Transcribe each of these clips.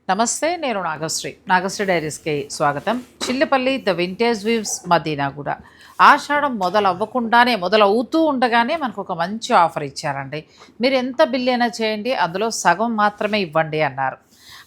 నమస్తే, నేను నాగశ్రీ డైరీస్కి స్వాగతం. Chillapalli the vintage weaves Madinaguda. ఆషాఢం మొదలవుతూ ఉండగానే మనకు ఒక మంచి ఆఫర్ ఇచ్చారండి. మీరు ఎంత బిల్ అయినా చేయండి, అందులో సగం మాత్రమే ఇవ్వండి అన్నారు.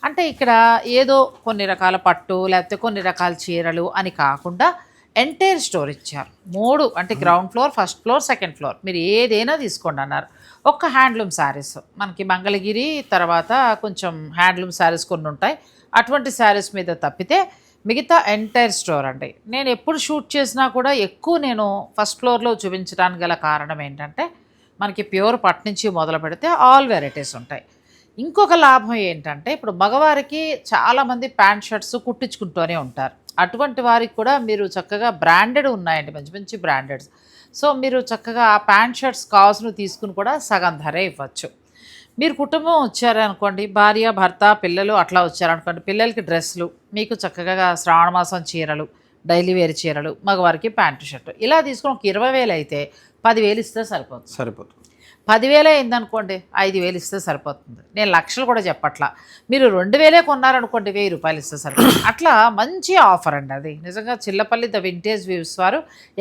అంటే ఇక్కడ ఏదో కొన్ని రకాల పట్టు లేకపోతే కొన్ని రకాల చీరలు అని కాకుండా ఎంటైర్ స్టోర్ ఇచ్చారు. 3 అంటే ground floor, first floor, second floor, మీరు ఏదైనా తీసుకోండి అన్నారు. ఒక్క హ్యాండ్లూమ్ శారీస్ మనకి మంగళగిరి తర్వాత కొంచెం హ్యాండ్లూమ్ శారీస్ కొన్ని ఉంటాయి, అటువంటి శారీస్ మీద తప్పితే మిగతా ఎంటైర్ స్టోర్ అండి. నేను ఎప్పుడు షూట్ చేసినా కూడా ఎక్కువ నేను ఫస్ట్ ఫ్లోర్లో చూపించడానికి గల కారణం ఏంటంటే మనకి ప్యూర్ పట్టు నుంచి మొదలు పెడితే ఆల్ వెరైటీస్ ఉంటాయి. ఇంకొక లాభం ఏంటంటే ఇప్పుడు మగవారికి చాలామంది ప్యాంట్ షర్ట్స్ కుట్టించుకుంటూనే ఉంటారు. అటువంటి వారికి కూడా మీరు చక్కగా బ్రాండెడ్ ఉన్నాయండి, మంచి మంచి బ్రాండెడ్స్. సో మీరు చక్కగా ఆ ప్యాంట్ షర్ట్స్ కావాల్సినవి తీసుకుని కూడా సగం ధరే ఇవ్వచ్చు. మీరు కుటుంబం వచ్చారనుకోండి, భార్య భర్త పిల్లలు అట్లా వచ్చారనుకోండి, పిల్లలకి డ్రెస్సులు, మీకు చక్కగా శ్రావణ మాసం చీరలు, డైలీ వేర్ చీరలు, మగవారికి ప్యాంటు షర్టు ఇలా తీసుకుని ఒక 20,000 అయితే 10,000 ఇస్తే సరిపోతుంది. 10,000 అయిందనుకోండి, 5,000 ఇస్తే సరిపోతుంది. నేను లక్షలు కూడా చెప్పట్లా. మీరు 2,000 కొన్నారనుకోండి, 1,000 రూపాయలు ఇస్తే సరిపోతుంది. అట్లా మంచి ఆఫర్ అండి అది. నిజంగా చిల్లపల్లి ద వింటేజ్ వ్యూస్ వారు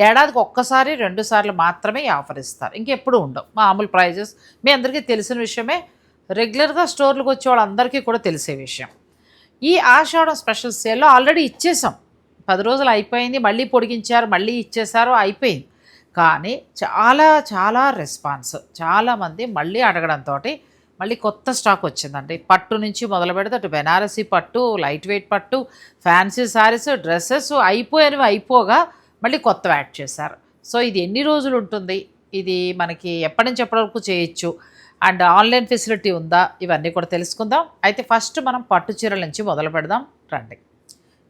ఏడాదికి 1 సారి 2 సార్లు మాత్రమే ఈ ఆఫర్ ఇస్తారు, ఇంకెప్పుడు ఉండవు. మామూలు ప్రైజెస్ మీ అందరికీ తెలిసిన విషయమే, రెగ్యులర్గా స్టోర్లకు వచ్చే వాళ్ళందరికీ కూడా తెలిసే విషయం. ఈ ఆషాఢం స్పెషల్ సేల్లో ఆల్రెడీ ఇచ్చేసాం, 10 రోజులు అయిపోయింది, మళ్ళీ పొడిగించారు, మళ్ళీ ఇచ్చేసారు, అయిపోయింది. కానీ చాలా రెస్పాన్స్, చాలామంది మళ్ళీ అడగడంతో మళ్ళీ కొత్త స్టాక్ వచ్చిందండి. పట్టు నుంచి మొదలు పెడితే అటు బెనారసీ పట్టు, లైట్ వెయిట్ పట్టు, ఫ్యాన్సీ శారీస్, డ్రెస్సెస్ అయిపోగా మళ్ళీ కొత్తవి యాడ్ చేశారు. సో ఇది ఎన్ని రోజులు ఉంటుంది, ఇది మనకి ఎప్పటి నుంచి ఎప్పటి వరకు చేయొచ్చు, అండ్ ఆన్లైన్ ఫెసిలిటీ ఉందా, ఇవన్నీ కూడా తెలుసుకుందాం. అయితే ఫస్ట్ మనం పట్టు చీరల నుంచి మొదలు పెడదాం రండి.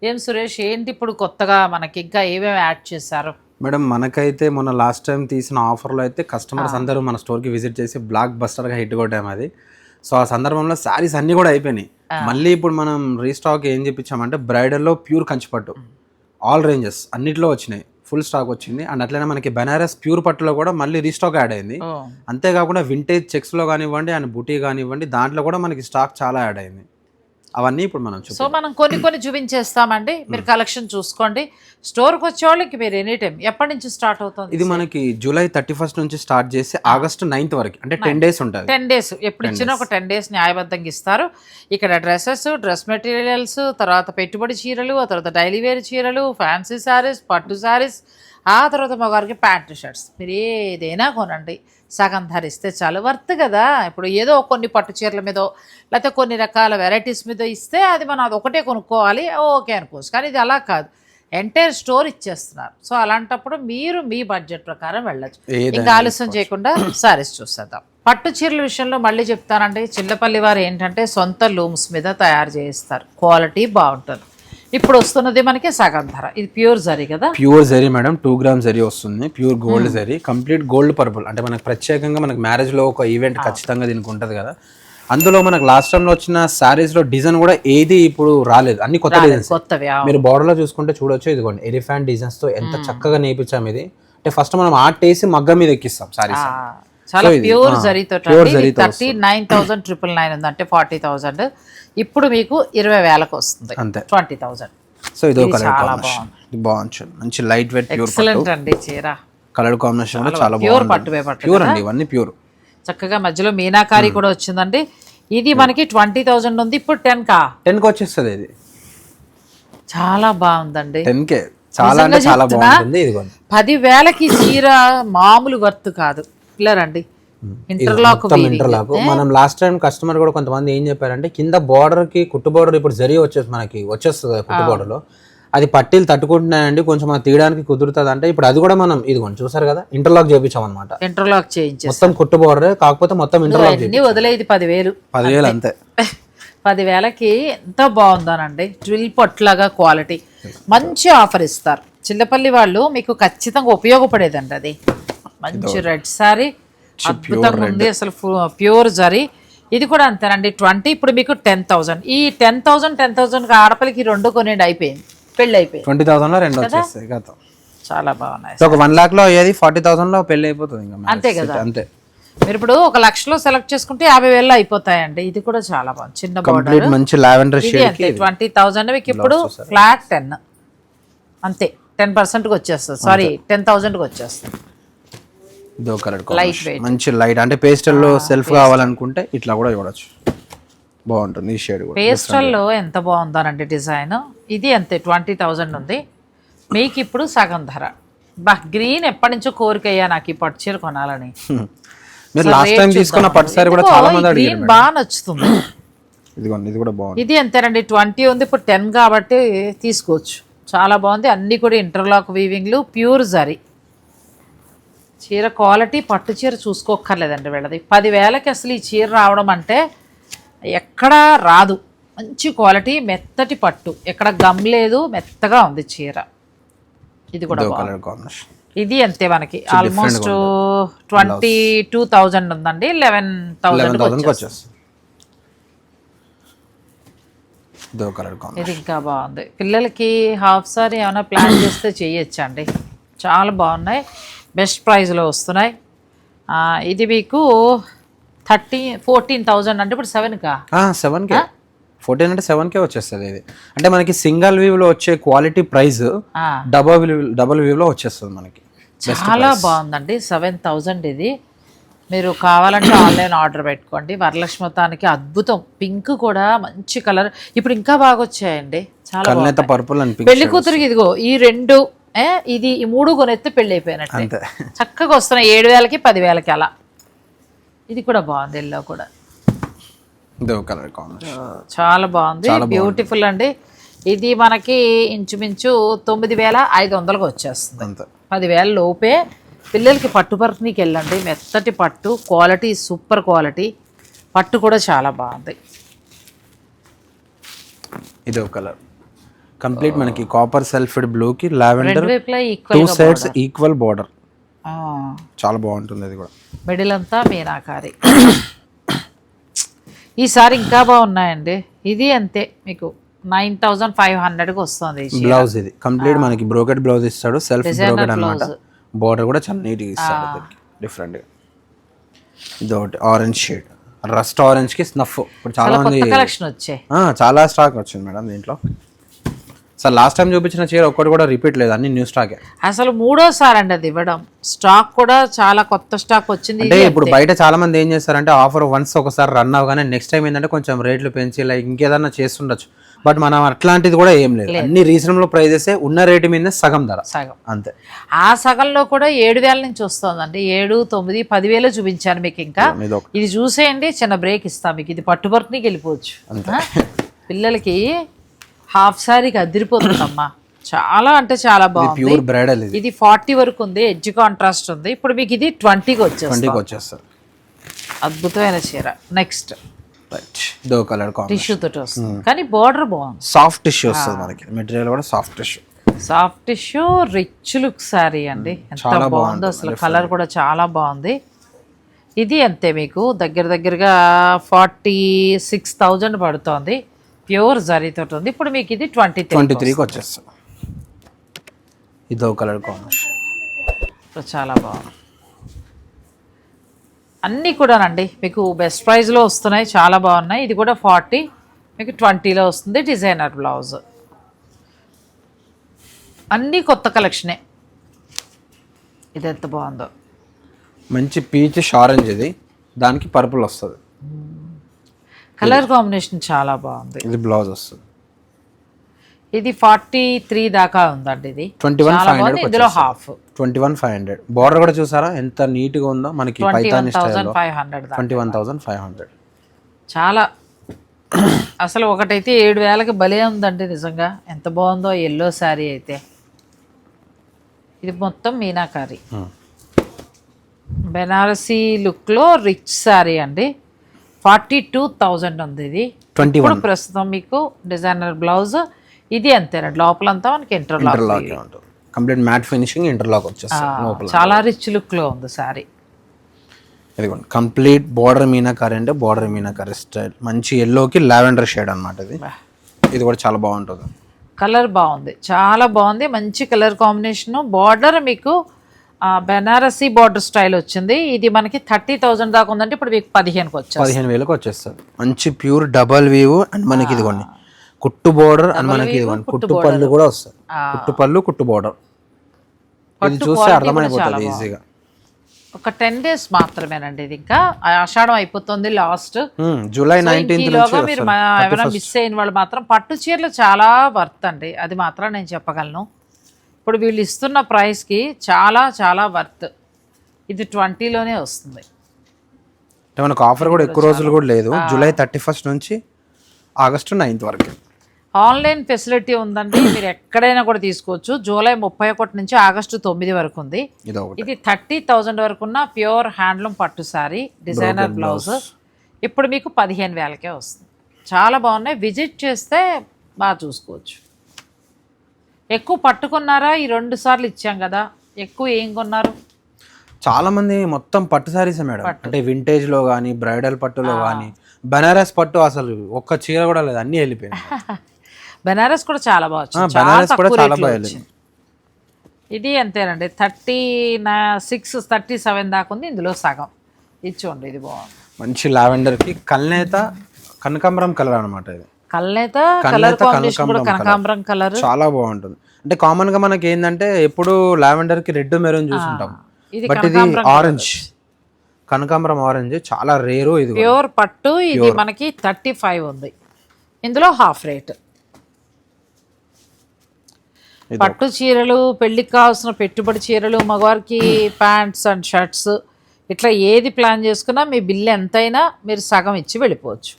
ఏం సురేష్, ఏంటి ఇప్పుడు కొత్తగా మనకి ఇంకా ఏమేమి యాడ్ చేశారు? మేడం, మనకైతే మొన్న లాస్ట్ టైం తీసిన ఆఫర్లో అయితే కస్టమర్స్ అందరూ మన స్టోర్కి విజిట్ చేసి బ్లాక్ బస్టర్గా హిట్ కొట్టాము అది. సో ఆ సందర్భంలో శారీస్ అన్నీ కూడా అయిపోయినాయి. మళ్ళీ ఇప్పుడు మనం రీస్టాక్ ఏం చెప్పించామంటే బ్రైడల్లో ప్యూర్ కంచిపట్టు ఆల్ రేంజెస్ అన్నిట్లో వచ్చినాయి, ఫుల్ స్టాక్ వచ్చింది. అండ్ అట్లనే మనకి బెనారస్ ప్యూర్ పట్టులో కూడా మళ్ళీ రీస్టాక్ యాడ్ అయింది. అంతేకాకుండా వింటేజ్ చెక్స్లో కానివ్వండి అండ్ బుటీ కానివ్వండి, దాంట్లో కూడా మనకి స్టాక్ చాలా యాడ్ అయింది. అవన్నీ ఇప్పుడు మనం సో మనం కొన్ని చూపించేస్తామండి, మీరు కలెక్షన్ చూసుకోండి. స్టోర్కి వచ్చే వాళ్ళకి మీరు ఎనీ టైం ఎప్పటి నుంచి స్టార్ట్ అవుతుంది? ఇది మనకి జూలై 31st నుంచి స్టార్ట్ చేసి ఆగస్టు 9th వరకు, అంటే 10 days ఉంటుంది. 10 days ఎప్పుడు ఇచ్చినా ఒక 10 days న్యాయబద్ధంగా ఇస్తారు. ఇక్కడ డ్రెస్సెస్, డ్రెస్ మెటీరియల్స్, తర్వాత పెట్టుబడి చీరలు, ఆ తర్వాత డైలీ వేర్ చీరలు, ఫ్యాన్సీ శారీస్, పట్టు శారీస్, ఆ తర్వాత మగవారికి ప్యాంటు షర్ట్స్, మీరు ఏదైనా కొనండి, సగం ధరిస్తే చాలు, వర్త్ కదా. ఇప్పుడు ఏదో కొన్ని పట్టు చీరల మీదో లేకపోతే కొన్ని రకాల వెరైటీస్ మీద ఇస్తే అది మనం అది ఒకటే కొనుక్కోవాలి, ఓకే అనుకోవచ్చు. కానీ ఇది అలా కాదు, ఎంటైర్ స్టోర్ ఇచ్చేస్తున్నారు. సో అలాంటప్పుడు మీరు మీ బడ్జెట్ ప్రకారం వెళ్ళచ్చు. ఇంకా ఆలస్యం చేయకుండా సారీస్ చూసేద్దాం. పట్టు చీరల విషయంలో మళ్ళీ చెప్తానండి, చిల్లపల్లి వారు ఏంటంటే సొంత లూమ్స్ మీద తయారు చేస్తారు, క్వాలిటీ బాగుంటుంది. ఇప్పుడు వస్తున్నది మనకి సగం ధర, ఇది ప్యూర్ జరీ కదా. Pure zari madam, 2 grams zari వస్తుంది, pure gold zari, complete gold purple. అంటే మనకు ప్రత్యేకంగా మనకి మ్యారేజ్లో ఒక ఈవెంట్ ఖచ్చితంగా దీనికి ఉంటుంది కదా. అందులో మనకు లాస్ట్ టైంలో వచ్చిన శారీస్ లో డిజైన్ కూడా ఏది ఇప్పుడు రాలేదు, అన్ని కొత్త డిజైన్స్. మీరు బార్డర్ లో చూసుకుంటే చూడొచ్చు, ఇదిగోండి ఎలిఫెంట్ డిజైన్స్ తో ఎంత చక్కగా నేర్పించాం ఇది. అంటే ఫస్ట్ మనం ఆర్ట్ వేసి మగ్గం మీద ఎక్కిస్తాం శారీస్. చాలా ప్యూర్ జరీతో 39,999 ఉంది, అంటే 40,000. ఇప్పుడు మీకు 20,000కి వస్తుంది, అంతే 20,000. సో ఇది బాగుంది, మంచి లైట్ వెయిట్ ప్యూర్ ఎక్సలెంట్ అండి చీర. కలర్ కాంబినేషన్ కూడా చాలా ప్యూర్ పట్టు, ప్యూర్ అండి, ఇవన్నీ ప్యూర్. చక్కగా మధ్యలో మీనాకారి కూడా వచ్చిందండి. ఇది మనకి 20,000 ఉంది, ఇప్పుడు 10,000 వచ్చేస్తుంది. ఇది చాలా బాగుందండి, 10K చాలా అంటే చాలా బాగుంటుంది. ఇదిగోండి 10,000కి చీర మామూలు వర్త్ కాదు. ఇలా రండి, ఇంటర్లాక్. మనం లాస్ట్ టైం కస్టమర్ కూడా కొంతమంది ఏం చెప్పారంటే కింద బార్డర్ కి కుట్టు బార్డర్ ఇప్పుడు జరీ వచ్చేస్తుంది కుట్టు బార్డర్ లో, అది పట్టీలు తట్టుకుంటున్నాయండి, కొంచెం అది తీయడానికి కుదురుతుంది అంటే ఇప్పుడు అది కూడా మనం ఇదిగోండి చూసారు కదా, ఇంటర్లాక్ చేయించాం అనమాట. ఇంటర్లాక్ చేయించాం, మొత్తం కుట్టు బార్డర్ కాకపోతే మొత్తం ఇంటర్లాక్ వదిలేది 10,000 అంతే. 10,000కి ఎంత బాగుందోనండి, ట్విల్ పట్లాగా క్వాలిటీ, మంచి ఆఫర్ ఇస్తారు చిల్లపల్లి వాళ్ళు. మీకు ఖచ్చితంగా ఉపయోగపడేదండి అది. మంచి రెడ్ సారీ అద్భుతంగా ఉంది, అసలు ప్యూర్ జరీ. ఇది కూడా అంతేనండి 20. ఇప్పుడు మీకు 10,000. ఈ 10,000 ఆడపిల్లకి 2 కొనేది అయిపోయింది, పెళ్ళి అయిపోయింది. 20,000లో 2 వచ్చేస్తాయి కదా, చాలా బాగున్నాయి. ఒక 1 lakh లో అయ్యేది 40,000లో పెళ్ళి అయిపోతుంది, అంతే కదా. అంతే మీరు ఇప్పుడు 1,00,000లో సెలెక్ట్ చేసుకుంటే 50,000 అయిపోతాయండి. ఇది కూడా చాలా బాగుంది, చిన్న బార్డర్. కంప్లీట్ మంచి లావెండర్ ఇది షేడ్ అంతే 20,000 మీకు ఇప్పుడు ఫ్లాట్ 10 అంతే, 10%కి వచ్చేస్తుంది, సారీ 10,000కి వచ్చేస్తుంది. ఇదో కలర్ లైట్ వెయిట్, మంచి లైట్, అంటే పేస్టల్లో సెల్ఫ్ కావాలనుకుంటే ఇట్లా కూడా చూడొచ్చు, బాగుంటుంది ఈ షేడ్ కూడా. పేస్టల్లో ఎంత బాగుందనండి డిజైన్. ఇది అంతే 20,000 ఉంది మీకు ఇప్పుడు సగం ధర. బా గ్రీన్ ఎప్పటి నుంచో కోరికయ్యా నాకు ఈ పట్టు చీర కొనాలని. మీరు లాస్ట్ టైం తీసుకున్న పట్టు సారీ కూడా చాలా మంది అడిగారు. గ్రీన్ బాగా నచ్చుతుంది. ఇదిగోండి, ఇది కూడా బాగుంది. ఇది అంతేనండి 20 ఉంది, ఇప్పుడు 10 కాబట్టి తీసుకోవచ్చు. చాలా బాగుంది, అన్నీ కూడా ఇంటర్లాక్ వీవింగ్లు, ప్యూర్ జరీ. చీర క్వాలిటీ పట్టు చీర చూసుకోక్కర్లేదండి వీళ్ళది. 10,000కి అసలు ఈ చీర రావడం అంటే ఎక్కడా రాదు. మంచి క్వాలిటీ, మెత్తటి పట్టు, ఎక్కడ గమ్ లేదు, మెత్తగా ఉంది చీర. ఇది కూడా కలర్ కాంబినేషన్. ఇది అంతే మనకి ఆల్మోస్ట్ 22,000 ఉందండి, 11,000 వచ్చేస్తుంది. Colour combination. ఇది ఇంకా బాగుంది. పిల్లలకి హాఫ్ సారీ ఏమైనా ప్లాన్ చేస్తే చేయొచ్చండి, చాలా బాగున్నాయి, బెస్ట్ ప్రైస్లో వస్తున్నాయి. ఇది మీకు 14,000 అంటే ఇప్పుడు 7కా 7K 14 అంటే 7K వచ్చేస్తుంది. ఇది అంటే మనకి సింగిల్ వీవ్లో వచ్చే క్వాలిటీ ప్రైస్ డబుల్ వీవ్లో వచ్చేస్తుంది మనకి. చాలా బాగుందండి 7,000. ఇది మీరు కావాలంటే ఆన్లైన్ ఆర్డర్ పెట్టుకోండి. వరలక్ష్మతానికి అద్భుతం, పింక్ కూడా మంచి కలర్, ఇప్పుడు ఇంకా బాగా వచ్చాయండి, చాలా పర్పుల్ అని. పెళ్లి కూతురికి ఇదిగో ఈ 2 ఇది ఈ 3 కొనెత్తే పెళ్ళి అయిపోయినట్టు చక్కగా వస్తున్నాయి. 7,000కి 10,000కి అలా. ఇది కూడా బాగుంది, ఎల్లో కూడా కలర్ కాంబినేషన్ చాలా బాగుంది, బ్యూటిఫుల్ అండి. ఇది మనకి ఇంచుమించు 9,500కి వచ్చేస్తుంది. 10,000 లోపే పిల్లలకి పట్టు పర్ఫ్నీకి వెళ్ళండి, మెత్తటి పట్టు, క్వాలిటీ సూపర్ క్వాలిటీ, పట్టు కూడా చాలా బాగుంది. ఇదో కలర్ కంప్లీట్ మనకి కాపర్ సల్ఫైడ్ బ్లూ కి లావెండర్, 2 సైడ్స్ ఈక్వల్ బార్డర్, చాలా బాగుంటుంది. అది కూడా మిడిల్ అంతా మీనాకారి. ఈసారి ఇంకా బాగున్నాయండి. ఇది అంతే మీకు 9,500కి వస్తుంది బ్లౌజ్. ఇది కంప్లీట్ మనకి బ్రోకెట్ బ్లౌజ్ ఇస్తాడు, సెల్ఫ్ బ్రోకెట్ అన్నమాట. బార్డర్ కూడా చాలా నీట్గా ఇస్తాడు, డిఫరెంట్గా. ఇది ఒకటి ఆరెంజ్ షేడ్, రస్ట్ ఆరెంజ్ కి స్నఫ్. ఇప్పుడు చాలా మంది కలెక్షన్ వచ్చాయి, చాలా స్టాక్ వచ్చింది మేడం దీంట్లో. సార్ లాస్ట్ టైం చూపించిన చీర ఒక్కటి కూడా రిపీట్ లేదు, అన్ని న్యూ స్టాకే. అసలు 3వ సారి అండి అది ఇవ్వడం. స్టాక్ కూడా చాలా కొత్త స్టాక్ వచ్చింది. అంటే ఇప్పుడు బయట చాలా మంది ఏం చేస్తారంటే ఆఫర్ వన్స్ ఒకసారి రన్ అవగానే నెక్స్ట్ టైం ఏంటంటే కొంచెం రేట్లు పెంచి లైక్ ఇంకేదన్నా చేస్తుండొచ్చు. బట్ మనం అట్లాంటిది కూడా ఏం లేదు, అన్ని రీజనబుల్ ప్రైజెస్, ఉన్న రేటు మీద సగం ధర, సగం అంతే. ఆ సగంలో కూడా 7,000 నుంచి వస్తుందండి. 7, 9, 10,000 చూపించాను మీకు. ఇంకా ఇది చూసేయండి, చిన్న బ్రేక్ ఇస్తాం మీకు. ఇది పట్టుబర్తనికి వెళ్ళిపోవచ్చు. పిల్లలకి హాఫ్ సారీకి అదిరిపోతుందమ్మా, చాలా అంటే చాలా బాగుంది. Pure bridal. ఇది 40 వరకు ఉంది, ఎడ్జ్ కాంట్రాస్ట్ ఉంది. ఇప్పుడు మీకు ఇది 20కి వచ్చేస్తుంది. అద్భుతమైన చీర. నెక్స్ట్ కలర్ టిష్యూ తోటి వస్తుంది, కానీ బార్డర్ బాగుంది, సాఫ్ట్ టిష్యూ వస్తుంది మనకి. మెటీరియల్ కూడా soft tissue, soft tissue, rich look sorry అండి. ఎంత బాగుందో అసలు, కలర్ కూడా చాలా బాగుంది. ఇది అంతే మీకు దగ్గరగా 46,000 పడుతోంది, ప్యూర్ జరీతో ఉంది. ఇప్పుడు మీకు ఇది 23కి వచ్చేస్తుంది. ఇదో కలర్ కాంబినేషన్, చాలా బాగుంది. అన్నీ కూడానండి మీకు బెస్ట్ ప్రైస్లో వస్తున్నాయి, చాలా బాగున్నాయి. ఇది కూడా 40, మీకు 20లో వస్తుంది. డిజైనర్ బ్లౌజ్, అన్నీ కొత్త కలెక్షనే. ఇది ఎంత బాగుందో, మంచి పీచ్ ఆరెంజ్, ఇది దానికి పర్పుల్ వస్తుంది. కలర్ కాంబినేషన్ చాలా బాగుంది. ఇది బ్లౌజ్ వస్తుంది. ఇది 43 దాకా ఉందండి. ఇది 21,500, ఇందులో హాఫ్ 21,500. బార్డర్ కూడా చూసారా ఎంత నీట్ గా ఉందో మనకి. 21,500 చాలా. అసలు ఒకటైతే 7,000కి భలే ఉందండి నిజంగా, ఎంత బాగుందో ఎల్లో శారీ అయితే. ఇది మొత్తం మీనాకారి బెనారసీ లుక్లో రిచ్ శారీ అండి. 42,000 ఉంది. ఇది ఇప్పుడు ప్రస్తుతం మీకు డిజైనర్ బ్లౌజ్. ఇది అంతేనండి, లోపలంతా మనకి ఇంటర్లాక్ ఉంటుంది, కంప్లీట్ మ్యాట్ ఫినిషింగ్, ఇంటర్లాక్ వచ్చేస్తుంది. చాలా రిచ్ లుక్లో ఉంది శారీ. ఇదిగోండి కంప్లీట్ బార్డర్ మీనాకారి, అంటే బార్డర్ మీనాకారి స్టైల్, మంచి ఎల్లోకి లావెండర్ షేడ్ అన్నమాట. ఇది కూడా చాలా బాగుంటుంది. కలర్ బాగుంది, చాలా బాగుంది, మంచి కలర్ కాంబినేషన్. బార్డర్ మీకు బెనారసీ బార్డర్ స్టైల్ వచ్చింది. ఇది మనకి 30,000 దాకా ఉందంటే ఇప్పుడు మీకు 15కి వచ్చేస్తుంది. 15,000కి వచ్చేస్తుంది. మంచి ప్యూర్ డబల్ వీవ్ అండ్ మనకి ఇదిగోండి కుట్టు బోర్డర్ అండ్ మనకి ఇదిగోండి కుట్టు పళ్ళు కూడా వస్తుంది. కుట్టు పళ్ళు కుట్టు బోర్డర్ ఇది చూస్తే అర్థమైపోతుంది ఈజీగా. ఒక 10 days మాత్రమేనండి ఇది, ఇంకా ఆషాఢం అయిపోతుంది లాస్ట్. జూలై 19th మీరు ఎవరైనా మిస్ అయిన వాళ్ళు మాత్రం పట్టు చీరలు చాలా వర్త్ అండి, అది మాత్రం నేను చెప్పగలను. ఇప్పుడు వీళ్ళు ఇస్తున్న ప్రైస్కి చాలా చాలా వర్త్. ఇది 20లోనే వస్తుంది. మనకు ఆఫర్ కూడా ఎక్కువ రోజులు కూడా లేదు, జూలై 31st నుంచి ఆగస్టు 9th వరకు ఆన్లైన్ ఫెసిలిటీ ఉందండి. మీరు ఎక్కడైనా కూడా తీసుకోవచ్చు. జూలై 31 నుంచి ఆగస్టు 9 వరకు ఉంది. ఇది 30,000 వరకు ఉన్న ప్యూర్ హ్యాండ్లూమ్ పట్టు సారీ, డిజైనర్ బ్లౌజ్. ఇప్పుడు మీకు 15,000కే వస్తుంది. చాలా బాగున్నాయి, విజిట్ చేస్తే బాగా చూసుకోవచ్చు. ఎక్కువ పట్టుకున్నారా? ఈ 2 సార్లు ఇచ్చాం కదా, ఎక్కువ ఏం కొన్నారు? చాలా మంది మొత్తం పట్టు సారీసే మేడం, అంటే వింటేజ్ లో కానీ బ్రైడల్ పట్టులో కానీ బనారస్ పట్టు అసలు ఒక్క చీర కూడా లేదు, అన్ని వెళ్ళిపోయింది. బనారస్ కూడా చాలా బాగా బనారస్ కూడా చాలా బాగా. ఇది అంతేనండి, 36, 37 దాకా ఉంది. ఇందులో సగం ఇచ్చోండి. ఇది బాగుంది, మంచి లావెండర్ కి కల్నేత కనకాంబరం కలర్ అనమాట. ఇది కల్నేత కలర్ కాంబినేషన్ కూడా కనకాంబరం కలర్ చాలా బాగుంటుంది. అంటే కామన్ గా మనకి ఏంటంటే ఎప్పుడు లావెండర్ కి రెడ్ మెరూన్ చూసుంటాం, బట్ ఇది ఆరెంజ్, కనకాంబరం ఆరెంజ్ చాలా రేరు. ఇది ప్యూర్ పట్టు. ఇది మనకి 35 ఉంది. ఇందులో హాఫ్ రేట్. పట్టు చీరలు, పెళ్లికి కావాల్సిన పెట్టుబడి చీరలు, మగవారికి ప్యాంట్స్ అండ్ షర్ట్స్, ఇట్లా ఏది ప్లాన్ చేసుకున్నా మీ బిల్లు ఎంతైనా మీరు సగం ఇచ్చి వెళ్ళిపోవచ్చు.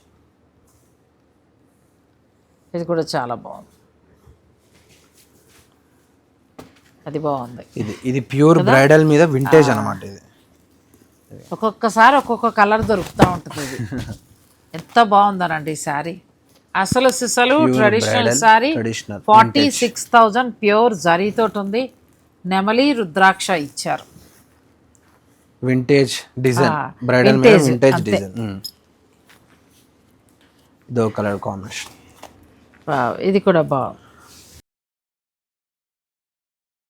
ఇది కూడా చాలా బాగుంది, అది బాగుంది. ఇది ప్యూర్ బ్రైడల్ మీద వింటేజ్ అన్నమాట. ఇది ఒక్కొక్కసారి ఒక్కొక్క కలర్ దొరుకుతూ ఉంటుంది. ఇది ఎంత బాగుందనండి ఈ శారీ. అసలు సిసలు ట్రెడిషనల్ శారీ 46,000 ప్యూర్ జరీతో ఉంది. నెమలి రుద్రాక్ష ఇచ్చారు, వింటేజ్ డిజైన్, బ్రైడల్ మీద వింటేజ్ డిజైన్. ఇదో కలర్ కాంబినేషన్. ఇది కూడా బాగుంది.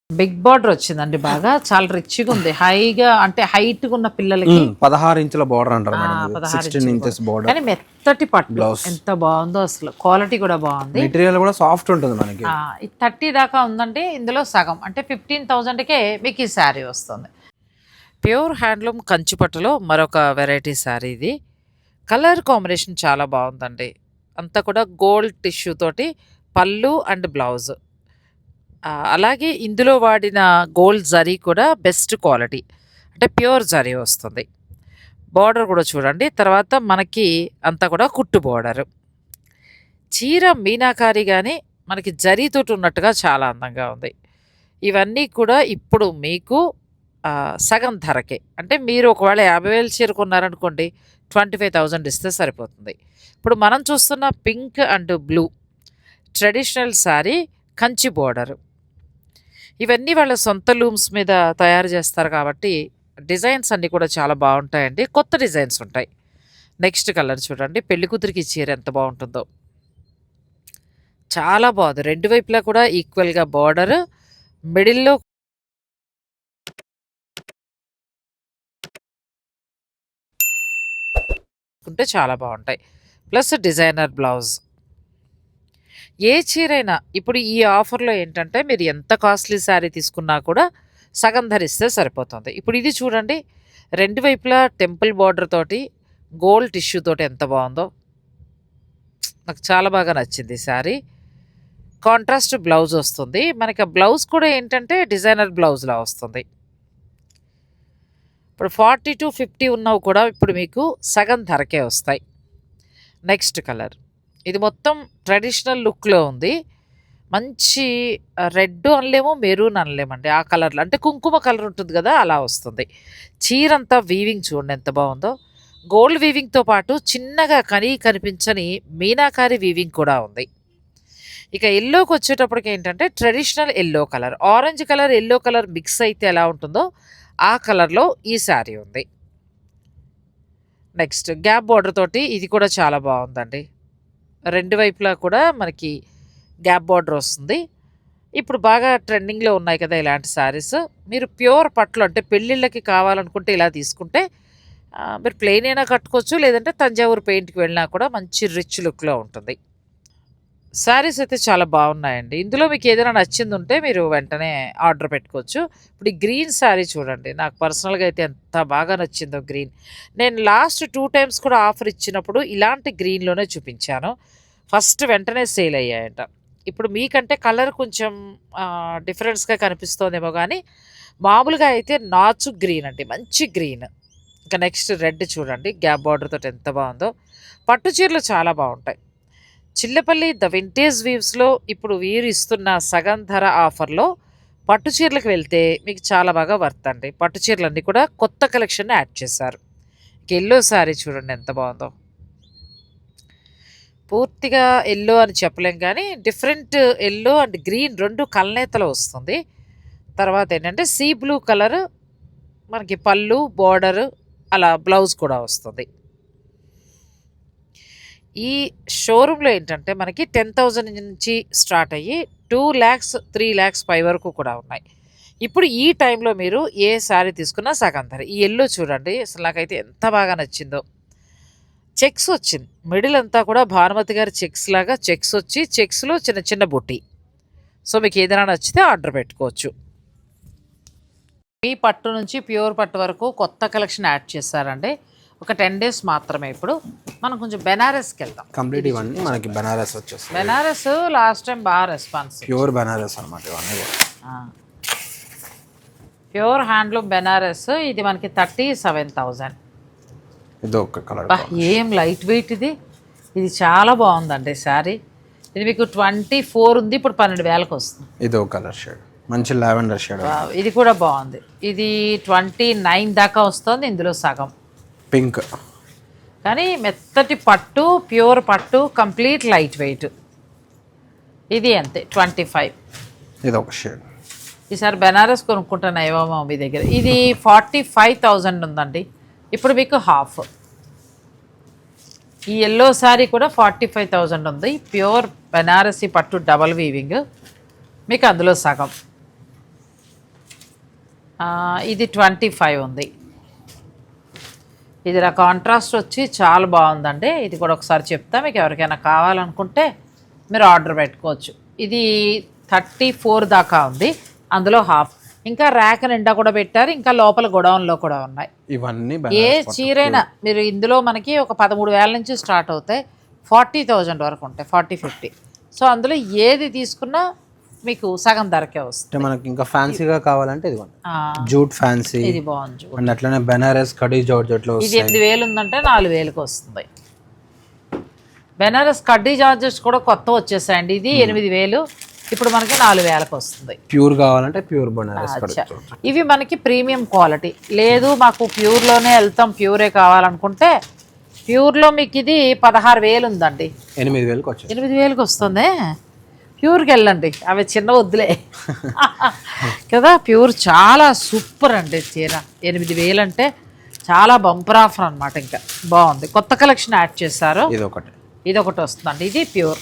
బిగ్ బార్డర్ వచ్చిందండి, బాగా చాలా రిచ్గా ఉంది. హైగా అంటే హైట్ గా ఉన్న పిల్లలకి 16 ఇంచుల బార్డర్ అంటారు మేడం, 16 ఇంచెస్ బార్డర్. కానీ మెత్తటి పట్టు ఎంత బాగుందో, అసలు క్వాలిటీ కూడా బాగుంది. మెటీరియల్ కూడా సాఫ్ట్ ఉంటుంది మనకి. 30 దాకా ఉందండి. ఇందులో సగం అంటే 15,000కే మీకు ఈ శారీ వస్తుంది. ప్యూర్ హ్యాండ్లూమ్ కంచి పట్టులో మరొక వెరైటీ శారీ. ఇది కలర్ కాంబినేషన్ చాలా బాగుందండి. అంతా కూడా గోల్డ్ టిష్యూ తోటి పళ్ళు అండ్ బ్లౌజ్. అలాగే ఇందులో వాడిన గోల్డ్ జరీ కూడా బెస్ట్ క్వాలిటీ, అంటే ప్యూర్ జరీ వస్తుంది. బార్డర్ కూడా చూడండి. తర్వాత మనకి అంతా కూడా కుట్టు బార్డర్. చీర మీనాకారి కానీ మనకి జరీతోటి ఉన్నట్టుగా చాలా అందంగా ఉంది. ఇవన్నీ కూడా ఇప్పుడు మీకు సగం ధరకే. అంటే మీరు ఒకవేళ 50,000 చీర కొన్నారనుకోండి, 25,000 ఇస్తే సరిపోతుంది. ఇప్పుడు మనం చూస్తున్న pink and blue traditional sari, Kanchi border. ఇవన్నీ వాళ్ళ సొంత లూమ్స్ మీద తయారు చేస్తారు కాబట్టి డిజైన్స్ అన్నీ కూడా చాలా బాగుంటాయండి. కొత్త డిజైన్స్ ఉంటాయి. నెక్స్ట్ కలర్ చూడండి, పెళ్లి కూతురికి చీర ఎంత బాగుంటుందో, చాలా బాగుంది. 2 వైపులా కూడా ఈక్వల్గా బార్డర్, మిడిల్లో ఉంటే చాలా బాగుంటాయి. Plus designer blouse. ఏ చీరైనా ఇప్పుడు ఈ ఆఫర్లో ఏంటంటే మీరు ఎంత కాస్ట్లీ శారీ తీసుకున్నా కూడా సగం ధరిస్తే సరిపోతుంది. ఇప్పుడు ఇది చూడండి, 2 వైపులా టెంపుల్ బార్డర్ తోటి గోల్డ్ టిష్యూ తోటి ఎంత బాగుందో, నాకు చాలా బాగా నచ్చింది ఈ శారీ. కాంట్రాస్ట్ బ్లౌజ్ వస్తుంది మనకి. ఆ బ్లౌజ్ కూడా ఏంటంటే డిజైనర్ బ్లౌజ్లా వస్తుంది. ఇప్పుడు 40 to 50 ఉన్నవి కూడా ఇప్పుడు మీకు సగం ధరకే వస్తాయి. నెక్స్ట్ కలర్, ఇది మొత్తం ట్రెడిషనల్ లుక్లో ఉంది. మంచి రెడ్ అనలేము, మెరూన్ అనలేమండి ఆ కలర్లో, అంటే కుంకుమ కలర్ ఉంటుంది కదా అలా వస్తుంది. చీరంతా వీవింగ్ చూడండి ఎంత బాగుందో. గోల్డ్ వీవింగ్తో పాటు చిన్నగా కనిపించని మీనాకారి వీవింగ్ కూడా ఉంది. ఇక ఎల్లోకి వచ్చేటప్పటికి ఏంటంటే traditional yellow colour, orange colour yellow colour mix అయితే ఎలా ఉంటుందో ఆ కలర్లో ఈ శారీ ఉంది. నెక్స్ట్ గ్యాప్ బార్డర్ తోటి ఇది కూడా చాలా బాగుందండి. 2 వైపులా కూడా మనకి గ్యాప్ బార్డర్ వస్తుంది. ఇప్పుడు బాగా ట్రెండింగ్లో ఉన్నాయి కదా ఇలాంటి శారీస్. మీరు ప్యూర్ పట్లు అంటే పెళ్ళిళ్ళకి కావాలనుకుంటే ఇలా తీసుకుంటే మీరు ప్లెయిన్ అయినా కట్టుకోవచ్చు, లేదంటే తంజావూరు పెయింట్కి వెళ్ళినా కూడా మంచి రిచ్ లుక్లో ఉంటుంది. శారీస్ అయితే చాలా బాగున్నాయండి. ఇందులో మీకు ఏదైనా నచ్చింది ఉంటే మీరు వెంటనే ఆర్డర్ పెట్టుకోవచ్చు. ఇప్పుడు ఈ గ్రీన్ శారీ చూడండి, నాకు పర్సనల్గా అయితే ఎంత బాగా నచ్చిందో గ్రీన్. నేను లాస్ట్ 2 టైమ్స్ కూడా ఆఫర్ ఇచ్చినప్పుడు ఇలాంటి గ్రీన్లోనే చూపించాను. ఫస్ట్ వెంటనే సేల్ అయ్యాయంట. ఇప్పుడు మీకంటే కలర్ కొంచెం డిఫరెన్స్గా కనిపిస్తోందేమో కానీ మామూలుగా అయితే నాచు గ్రీన్ అండి, మంచి గ్రీన్. ఇంకా నెక్స్ట్ రెడ్ చూడండి, గ్యాప్ బార్డర్ తోటి ఎంత బాగుందో. పట్టు చీరలు చాలా బాగుంటాయి. చిల్లపల్లి ద వింటేజ్ వీవ్స్లో ఇప్పుడు వీరు ఇస్తున్న సగం ధర ఆఫర్లో పట్టు చీరలకు వెళ్తే మీకు చాలా బాగా వర్త్ అండి. పట్టు చీరలన్నీ కూడా కొత్త కలెక్షన్ యాడ్ చేశారు. ఎల్లో శారీ చూడండి ఎంత బాగుందో. పూర్తిగా ఎల్లో అని చెప్పలేం కానీ డిఫరెంట్ ఎల్లో అండ్ గ్రీన్ రెండు కలనేతలో వస్తుంది. తర్వాత ఏంటంటే సీ బ్లూ కలర్ మనకి పళ్ళు బోర్డర్ అలా బ్లౌజ్ కూడా వస్తుంది. ఈ షోరూంలో ఏంటంటే మనకి 10,000 నుంచి స్టార్ట్ అయ్యి 2 lakhs 3 lakhs పై వరకు కూడా ఉన్నాయి. ఇప్పుడు ఈ టైంలో మీరు ఏ శారీ తీసుకున్నా సగం ధర. ఈ ఎల్లో చూడండి, అసలు నాకైతే ఎంత బాగా నచ్చిందో. చెక్స్ వచ్చింది, మిడిల్ అంతా కూడా భానుమతి గారి చెక్స్ లాగా చెక్స్ వచ్చి చెక్స్లో చిన్న చిన్న బుట్టి. సో మీకు ఏదైనా నచ్చితే ఆర్డర్ పెట్టుకోవచ్చు. ఈ పట్టు నుంచి ప్యూర్ పట్టు వరకు కొత్త కలెక్షన్ యాడ్ చేశారండి. ఒక 10 days మాత్రమే. ఇప్పుడు మనం కొంచెం బెనారస్కి వెళ్దాం. కంప్లీట్ ఇవన్నీ మనకి బెనారస్ వచ్చేస్తుంది. బెనారస్ లాస్ట్ టైం బాగా రెస్పాన్స్. ప్యూర్ బెనారస్ అనమాట ఇవన్నీ. Pure handloom Banaras. ఇది మనకి 37,000. ఇది ఒక కలర్. ఏం లైట్ వెయిట్ ఇది. ఇది చాలా బాగుందండి శారీ. ఇది మీకు 24 ఉంది, ఇప్పుడు 12,000కి వస్తుంది. ఇది ఒక కలర్ షేడ్, మంచి లావెండర్ షేడ్. ఇది కూడా బాగుంది. ఇది 29 దాకా వస్తుంది, ఇందులో సగం పింక్. కానీ మెత్తటి పట్టు, ప్యూర్ పట్టు, కంప్లీట్ లైట్ వెయిట్. ఇది అంతే 25. ఇది ఒక షేడ్. ఈసారి బెనారస్ కొనుక్కుంటాను ఏమో మీ దగ్గర. ఇది 45,000 ఉందండి, ఇప్పుడు మీకు హాఫ్. ఈ ఎల్లో శారీ కూడా 45,000 ఉంది. ప్యూర్ బెనారసీ పట్టు డబల్ వీవింగ్, మీకు అందులో సగం. ఇది 25 ఉంది. ఇది కాంట్రాస్ట్ వచ్చి చాలా బాగుందండి. ఇది కూడా ఒకసారి చెప్తా, మీకు ఎవరికైనా కావాలనుకుంటే మీరు ఆర్డర్ పెట్టుకోవచ్చు. ఇది 34 దాకా ఉంది, అందులో హాఫ్. ఇంకా ర్యాక్ నిండా కూడా పెట్టారు, ఇంకా లోపల గొడౌన్లో కూడా ఉన్నాయి. ఇవన్నీ ఏ చీరైనా మీరు ఇందులో మనకి ఒక 13,000 నుంచి స్టార్ట్ అవుతాయి, 40,000 వరకు ఉంటాయి, 40-50. సో అందులో ఏది తీసుకున్నా మీకు సగం ధరకే వస్తుంది. మనకి ఇంకా ఫ్యాన్సీగా కావాలంటే ఇది జూట్ ఫ్యాన్సీ, ఇది బాగుంది. అండ్ అట్లనే బెనారస్ కడీ జార్జెట్లో ఇది 8,000 ఉందంటే 4,000కి వస్తుంది. బెనారస్ కడ్డీ జార్జెట్స్ కూడా కొత్త వచ్చేసాయండి. ఇది 8,000, ఇప్పుడు మనకి 4,000కి వస్తుంది. ప్యూర్ కావాలంటే ప్యూర్ బెనారస్. ఇవి మనకి ప్రీమియం క్వాలిటీ. లేదు మాకు ప్యూర్లోనే వెళ్తాం, ప్యూరే కావాలనుకుంటే ప్యూర్లో మీకు ఇది 16,000 ఉందండి, 8,000కి వచ్చి 8,000కి వస్తుంది. ప్యూర్కి వెళ్ళండి, అవి చిన్న వద్దులే కదా. ప్యూర్ చాలా సూపర్ అండి చీర. 8,000 అంటే చాలా బంపర్ ఆఫర్ అనమాట. ఇంకా బాగుంది, కొత్త కలెక్షన్ యాడ్ చేశారు. ఇది ఒకటి వస్తుందండి. ఇది ప్యూర్.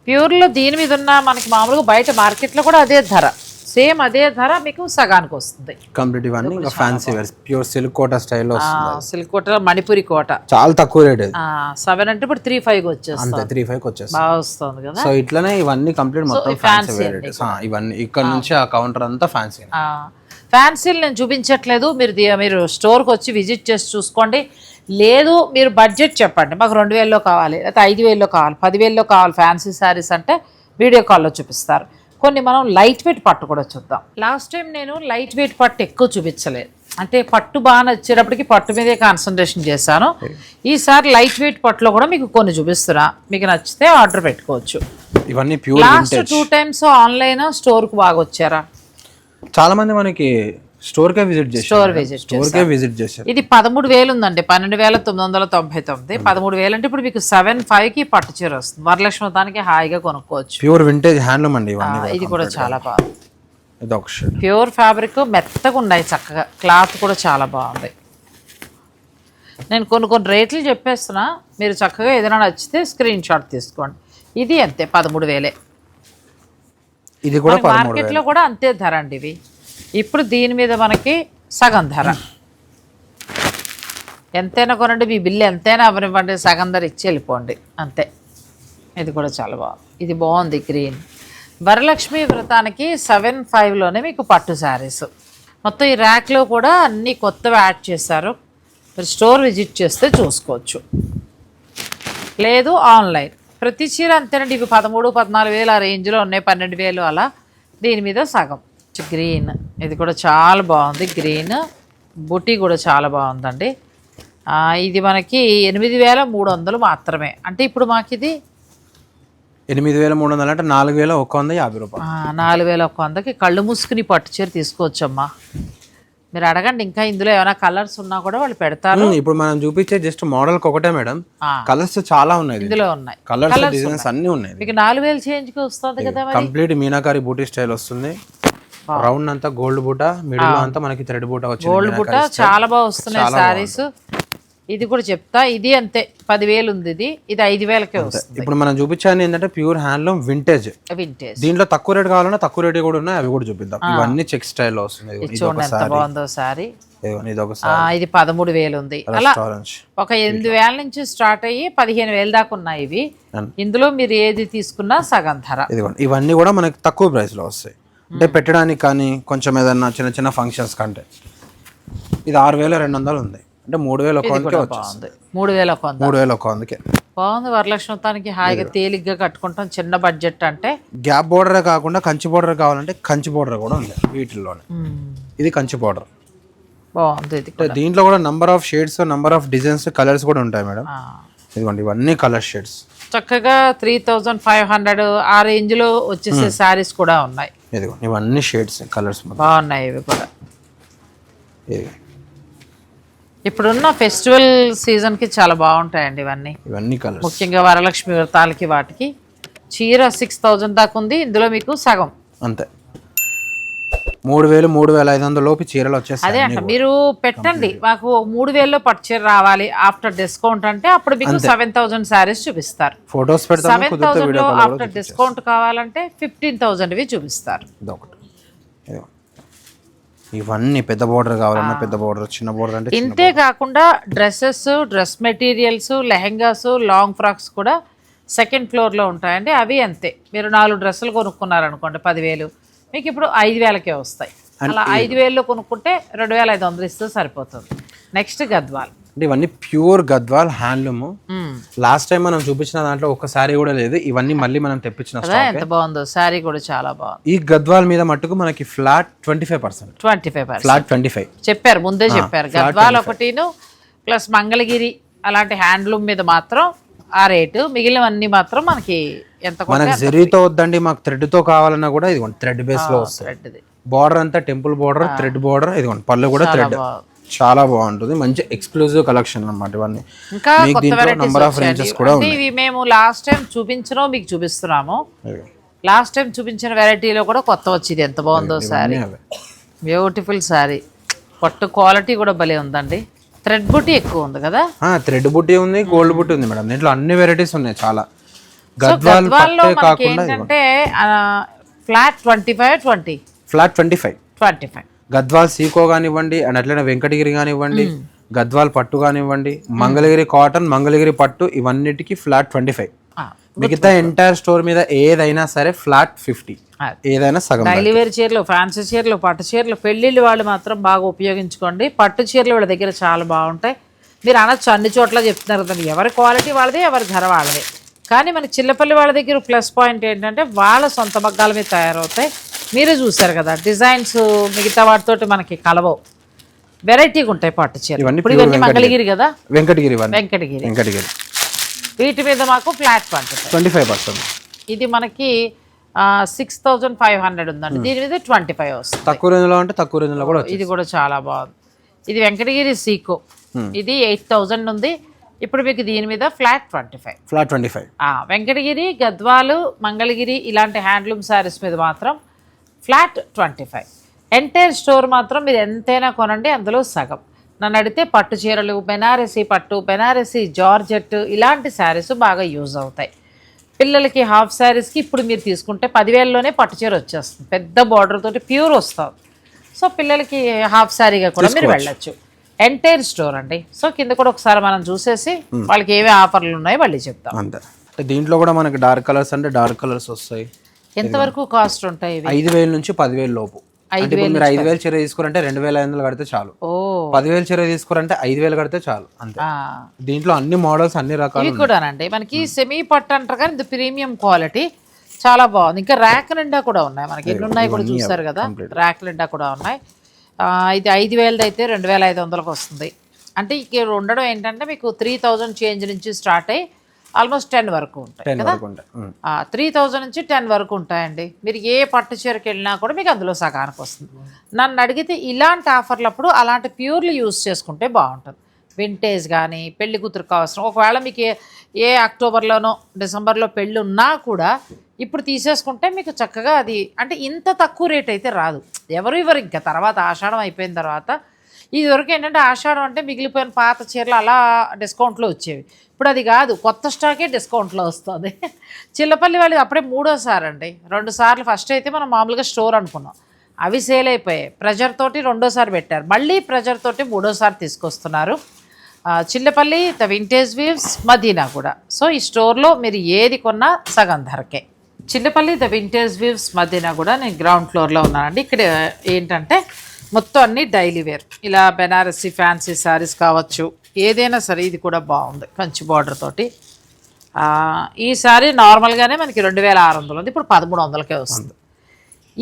ప్యూర్లో దీని మీద ఉన్న మనకి మామూలుగా బయట మార్కెట్లో కూడా అదే ధర, సేమ్ అదే ధర మీకు సగానికి వస్తుంది. కంప్లీట్ ఇవన్నీ ఇంకా ఫ్యాన్సీ వేర్స్, ప్యూర్ సిల్క్ కోట స్టైల్లో వస్తుంది. సిల్క్ కోట, మణిపురి కోట చాలా తక్కువ రేట్. 7 అంటే ఇప్పుడు 3,500 వచ్చేస్తుంది. అంతే 3,500 వచ్చేస్తుంది, బాగా వస్తుంది కదా. సో ఇట్లనే ఇవన్నీ కంప్లీట్ మొత్తం ఫ్యాన్సీ వెరైటీస్. ఇవన్నీ ఇక్కడ నుంచి ఆ కౌంటర్ అంతా ఫ్యాన్సీ. ఫ్యాన్సీలు నేను చూపించట్లేదు, మీరు స్టోర్కి వచ్చి విజిట్ చేసి చూసుకోండి. లేదు మీరు బడ్జెట్ చెప్పండి, మాకు 2,000లో కావాలి, లేకపోతే 5,000లో కావాలి, 10,000లో కావాలి ఫ్యాన్సీ శారీస్ అంటే వీడియో కాల్లో చూపిస్తారు. కొన్ని మనం లైట్ వెయిట్ పట్టు కూడా చూద్దాం. లాస్ట్ టైం నేను లైట్ వెయిట్ పట్టు ఎక్కువ చూపించలేదు, అంటే పట్టు బాగా నచ్చేటప్పటికి పట్టు మీదే కాన్సన్ట్రేషన్ చేశాను. ఈసారి లైట్ వెయిట్ పట్టులో కూడా మీకు కొన్ని చూపిస్తున్నా, మీకు నచ్చితే ఆర్డర్ పెట్టుకోవచ్చు. ఇవన్నీ ప్యూర్. లాస్ట్ 2 times ఆన్లైన్, స్టోర్కు బాగా వచ్చారా? చాలా మంది మనకి స్టోర్కే విజిట్ చేశారు. ఇది 13,000 ఉందండి, 12,999. 13,000 అంటే ఇప్పుడు మీకు 7,500కి పట్టు చీర వస్తుంది. వరలక్ష్మి దానికి హాయిగా కొనుక్కోవచ్చు. ప్యూర్ వింటేజ్ హ్యాండ్లూమ్ అండి ఇవన్నీ. ఇది కూడా చాలా బాగుంది. ఇది ఒక షేడ్. ప్యూర్ ఫ్యాబ్రిక్, మెత్తగా ఉన్నాయి చక్కగా, క్లాత్ కూడా చాలా బాగుంది. నేను కొన్ని రేట్లు చెప్పేస్తున్నా, మీరు చక్కగా ఏదైనా నచ్చితే స్క్రీన్ షాట్ తీసుకోండి. ఇది అంతే 13,000. ఇది కూడా మార్కెట్లో కూడా అంతే ధర అండి ఇవి. ఇప్పుడు దీని మీద మనకి సగం ధర. ఎంతైనా కొనండి, మీ బిల్లు ఎంతైనా అవనివ్వండి, సగం ధర ఇచ్చి వెళ్ళిపోండి అంతే. ఇది కూడా చాలా బాగుంది, ఇది బాగుంది గ్రీన్. వరలక్ష్మి వ్రతానికి 7.5లోనే మీకు పట్టు శారీస్. మొత్తం ఈ ర్యాక్లో కూడా అన్నీ కొత్తవి యాడ్ చేశారు. మీరు స్టోర్ విజిట్ చేస్తే చూసుకోవచ్చు, లేదు ఆన్లైన్. ప్రతి చీర అంతేనండి, ఇవి 13-14 ఆ రేంజ్లో ఉన్నాయి, 12,000 అలా. దీని మీద సగం గ్రీన్. ఇది కూడా చాలా బాగుంది గ్రీన్. బుటీ కూడా చాలా బాగుందండి. ఇది మనకి 8,300 మాత్రమే. అంటే ఇప్పుడు మాకు ఇది 8,300 అంటే 4,150 రూపాయలు. 4,100కి కళ్ళు మూసుకుని పట్టు చీర తీసుకోవచ్చమ్మా. మీరు అడగండి, ఇంకా ఇందులో ఏమైనా కలర్స్ ఉన్నా కూడా వాళ్ళు పెడతారు. ఇప్పుడు మనం చూపించే జస్ట్ మోడల్ ఒకటే మేడం, కలర్స్ చాలా ఉన్నాయి ఇందులో ఉన్నాయి. కలర్స్ డిజైన్స్ అన్ని ఉన్నాయి. మీకు 4,000 చేంజ్కి వస్తుంది కదా. కంప్లీట్ మీనాకారి బూటీ స్టైల్ వస్తుంది. రౌండ్ అంతా గోల్డ్ బూట, మిడిల్ అంతా మనకి థ్రెడ్ బూట వచ్చింది. గోల్డ్ బూట చాలా బాగా వస్తున్నాయి సారీస్. ఇది కూడా చెప్తా, ఇది అంతే 10,000 ఉంది. ఇది 5,000కే వస్తుంది. ఇప్పుడు మనం చూపించాను ఏంటంటే ప్యూర్ హ్యాండ్లూమ్ వింటేజ్. దీంట్లో తక్కువ రేట్ కావాలన్నా తక్కువ రేట్ కూడా ఉన్నాయి, అవి కూడా చూపిద్దాం. ఇవన్నీ చెక్ స్టైల్ లో వస్తుంది. చూడండి ఎంత బాగుందో సారీ. ఇది 13,000 ఉంది. అలా ఒక 8,000 నుంచి స్టార్ట్ అయ్యి 15,000 దాకా ఉన్నాయి ఇవి. ఇందులో మీరు ఏది తీసుకున్నా సగం ధర. ఇవన్నీ కూడా మనకి తక్కువ ప్రైస్ లో వస్తాయి. అంటే పెట్టడానికి కానీ కొంచెం ఏదన్నా చిన్న చిన్న ఫంక్షన్స్ కంటే. ఇది 6,200 ఉంది. అంటే 3,100కే వచ్చింది. 3,100కే బాగుంది. వరలక్ష్మతానికి హాయిగా తేలిగ్గా కట్టుకుంటాం, చిన్న బడ్జెట్. అంటే గ్యాప్ బోర్డర్ కాకుండా కంచి బోర్డర్ కావాలంటే కంచి బోర్డర్ కూడా ఉంది వీటిల్లోనే. ఇది కంచి బోర్డర్ బాగుంది. దీంట్లో కూడా number of shades, number of designs, colours కూడా ఉంటాయి మేడం. ఇదిగోండి ఇవన్నీ కలర్ షేడ్స్. చక్కగా 3,500 ఆ రేంజ్ లో వచ్చేసే సారీస్ కూడా ఉన్నాయి. ఇదిగోండి ఇవన్నీ షేడ్స్, కలర్స్ బాగున్నాయి ఇవి కూడా. ఇప్పుడున్న ఫెస్టివల్ సీజన్ కి చాలా బాగుంటాయండి ఇవన్నీ కలర్స్. ముఖ్యంగా వరలక్ష్మి వ్రతాలకి వాటికి. చీర 6,000 దాకా ఉంది. ఇందులో మీకు సగం అంతే 3,000, 3,500 లోపు చీరలు వచ్చేస్తాయి. అదే అంట, మీరు పెట్టండి మాకు 3,000లో పట్టు చీర రావాలి ఆఫ్టర్ డిస్కౌంట్ అంటే అప్పుడు మీకు 7,000 శారీస్ చూపిస్తారు. ఫోటోస్ పెడతాము. 7,000లో ఆఫ్టర్ డిస్కౌంట్ కావాలంటే 15,000వి చూపిస్తారు. ఇవన్నీ పెద్ద బోర్డర్ కావాలన్నా పెద్ద బోర్డర్, చిన్న బోర్డర్ అంటే ఇంతే కాకుండా dresses, dress materials, lehengas, long frocks కూడా సెకండ్ ఫ్లోర్లో ఉంటాయండి. అవి అంతే. మీరు 4 డ్రెస్సులు కొనుక్కున్నారనుకోండి 10,000, మీకు ఇప్పుడు 5,000కే వస్తాయి. అలా 5,000లో కొనుక్కుంటే 2,500 ఇస్తే సరిపోతుంది. నెక్స్ట్ గద్వాల్. అంటే ఇవన్నీ pure Gadwal handloom. Last time మనం చూపించిన దాంట్లో ఒక సారీ కూడా లేదు. ఇవన్నీ మళ్ళీ మనం తెప్పించిన స్టాక్. ఎంత బాగుందో సారీ కూడా చాలా బాగుంది. ఈ గద్వాల్ మీద మట్టుకు మనకి ఫ్లాట్ 25%. ఫ్లాట్ 25 చెప్పారు, ముందే చెప్పారు. గద్వాల్ ఒకటిను ప్లస్ మంగళగిరి అలాంటి హ్యాండ్లూమ్ మీద మాత్రం ఆ రేటు. మిగిలినవన్నీ మాత్రం మనకి ఎంత మనకి జరీతో వద్దండి, మాకు థ్రెడ్ తో కావాలన్నా కూడా ఇదిగోండి థ్రెడ్ బేస్ లో వస్తుంది. బార్డర్ అంతా టెంపుల్ బార్డర్, థ్రెడ్ బార్డర్. ఇదిగోండి పళ్ళు కూడా థ్రెడ్. చాలా బాగుంటుంది. మంచి ఎక్స్క్లూజివ్ కలెక్షన్ అన్నమాట ఇవన్నీ. ఇంకా కొత్త వెరైటీస్ కూడా ఇవి మేము లాస్ట్ టైం చూపించడం మీకు చూపిస్తున్నాము. లాస్ట్ టైం చూపించిన వెరైటీలో కూడా కొత్త వచ్చింది. ఎంత బాగుందో సారీ, బ్యూటిఫుల్ సారీ. పట్టు క్వాలిటీ కూడా భలే ఉందండి. థ్రెడ్ బుట్టి ఎక్కువ ఉంది కదా. థ్రెడ్ బుట్టి ఉంది, గోల్డ్ బుట్టి ఉంది మేడం. దీంట్లో అన్ని వెరైటీస్ ఉన్నాయి చాలా. గద్వాల్ కాకుండా ఏంటంటే ఫ్లాట్ 25 ఫ్లాట్ 25 గద్వాల్ సీకో కానివ్వండి, అండ్ అట్లనే వెంకటగిరి కానివ్వండి, గద్వాల్ పట్టు కానివ్వండి, మంగళగిరి కాటన్, మంగళగిరి పట్టు, ఇవన్నిటికీ ఫ్లాట్ 25. మిగతా ఎంటైర్ స్టోర్ మీద ఏదైనా సరే ఫ్లాట్ 50. ఏదైనా సగం. డైలీ వేర్ చీరలు, ఫ్యాన్సీ చీరలు, పట్టు చీరలు, పెళ్లిళ్ళు వాళ్ళు మాత్రం బాగా ఉపయోగించుకోండి. పట్టు చీరలు వాళ్ళ దగ్గర చాలా బాగుంటాయి. మీరు అనొచ్చు అన్ని చోట్ల చెప్తున్నారు కదా, ఎవరి క్వాలిటీ వాళ్ళదే, ఎవరి ధర వాళ్ళదే. కానీ మన చిల్లపల్లి వాళ్ళ దగ్గర ప్లస్ పాయింట్ ఏంటంటే వాళ్ళ సొంత మగ్గాల మీద తయారవుతాయి. మీరే చూసారు కదా డిజైన్స్, మిగతా వాటితోటి మనకి కలవవు, వెరైటీగా ఉంటాయి పట్టు చీరలు. ఇప్పుడు ఇవన్నీ మంగళగిరి కదా, వెంకటగిరి. వీటి మీద మాకు ఫ్లాట్ 25%. ఇది మనకి 6,500 ఉందండి. దీని మీద 25 వస్తుంది. తక్కువ రేంజ్లో అంటే తక్కువ రేంజ్లో కూడా. ఇది కూడా చాలా బాగుంది. ఇది వెంకటగిరి సీకో. ఇది 8,000 ఉంది. ఇప్పుడు మీకు దీని మీద ఫ్లాట్ 25. వెంకటగిరి, గద్వాలు, మంగళగిరి ఇలాంటి హ్యాండ్లూమ్ శారీస్ మీద మాత్రం ఫ్లాట్ 25. ఎంటైర్ స్టోర్ మాత్రం మీరు ఎంతైనా కొనండి, అందులో సగం. నన్ను అడిగితే పట్టు చీరలు, బెనారసీ పట్టు, బెనారసీ జార్జెట్ ఇలాంటి శారీస్ బాగా యూజ్ అవుతాయి. పిల్లలకి హాఫ్ శారీస్కి ఇప్పుడు మీరు తీసుకుంటే 10,000లోనే పట్టు చీర వచ్చేస్తుంది, పెద్ద బార్డర్ తోటి ప్యూర్ వస్తుంది. సో పిల్లలకి హాఫ్ శారీగా కూడా మీరు వెళ్ళొచ్చు. ఎంటైర్ స్టోర్ అండి. సో కింద కూడా ఒకసారి మనం చూసేసి వాళ్ళకి ఏవే ఆఫర్లు ఉన్నాయో మళ్ళీ చెప్తాం. అంతే. దీంట్లో కూడా మనకి డార్క్ కలర్స్ అంటే డార్క్ కలర్స్ వస్తాయి. ఎంతవరకు కాస్ట్ ఉంటాయి? 5,000 నుంచి 10,000 లోపు. అంటే మీరు 5,000 చీర తీసుకురంటే 2,500 కడితే చాలు. 10,000 చీర తీసుకురంటే 5,000 కడితే చాలు. అంతే. దీంట్లో అన్ని మోడల్స్ అన్ని రకాలు కూడానండి. మనకి సెమీ పట్టు అంటారు కానీ ఇది ప్రీమియం క్వాలిటీ, చాలా బాగుంది. ఇంకా ర్యాక్ నిండా కూడా ఉన్నాయి మనకి. ఎన్ని ఉన్నాయి కూడా చూస్తారు కదా, ర్యాక్ నిండా కూడా ఉన్నాయి. ఇది 5,000 అయితే 2,500కి వస్తుంది. అంటే ఇక్కడ ఉండడం ఏంటంటే మీకు 3,000 చేంజ్ నుంచి స్టార్ట్ అయ్యి ఆల్మోస్ట్ 10 వరకు ఉంటాయి కదా. 3,000 నుంచి 10 వరకు ఉంటాయండి. మీరు ఏ పట్టు చీరకి వెళ్ళినా కూడా మీకు అందులో సగానికి వస్తుంది. నన్ను అడిగితే ఇలాంటి ఆఫర్లప్పుడు అలాంటి ప్యూర్లు యూజ్ చేసుకుంటే బాగుంటుంది. వింటేజ్ కానీ పెళ్లి కూతురు కావాల్సిన, ఒకవేళ మీకు ఏ అక్టోబర్లోనో డిసెంబర్లో పెళ్ళి ఉన్నా కూడా ఇప్పుడు తీసేసుకుంటే మీకు చక్కగా అది అంటే ఇంత తక్కువ రేట్ అయితే రాదు. ఎవరు ఇంకా తర్వాత ఆషాఢం అయిపోయిన తర్వాత ఇదివరకు ఏంటంటే ఆషాఢం అంటే మిగిలిపోయిన పాత చీరలు అలా డిస్కౌంట్లో వచ్చేవి. ఇప్పుడు అది కాదు, కొత్త స్టాకే డిస్కౌంట్లో వస్తుంది. చిల్లపల్లి వాళ్ళు అప్పుడే 3వ అండి. 2 సార్లు ఫస్ట్ అయితే మనం మామూలుగా స్టోర్ అనుకున్నాం, అవి సేల్ అయిపోయాయి. ప్రెజర్ తోటి 2వ పెట్టారు, మళ్ళీ ప్రెజర్ తోటి 3వ తీసుకొస్తున్నారు. Chillapalli the vintage weaves Madina కూడా. సో ఈ స్టోర్లో మీరు ఏది కొన్నా సగం ధరకే. Chillapalli the vintage weaves Madina కూడా నేను గ్రౌండ్ ఫ్లోర్లో ఉన్నానండి. ఇక్కడ ఏంటంటే మొత్తం అన్ని డైలీ వేర్, ఇలా బెనారసీ ఫ్యాన్సీ శారీస్ కావచ్చు, ఏదైనా సరే. ఇది కూడా బాగుంది, కంచి బార్డర్ తోటి. ఈ శారీ నార్మల్గానే మనకి 2,600 ఉంది, ఇప్పుడు 1,300కే వస్తుంది.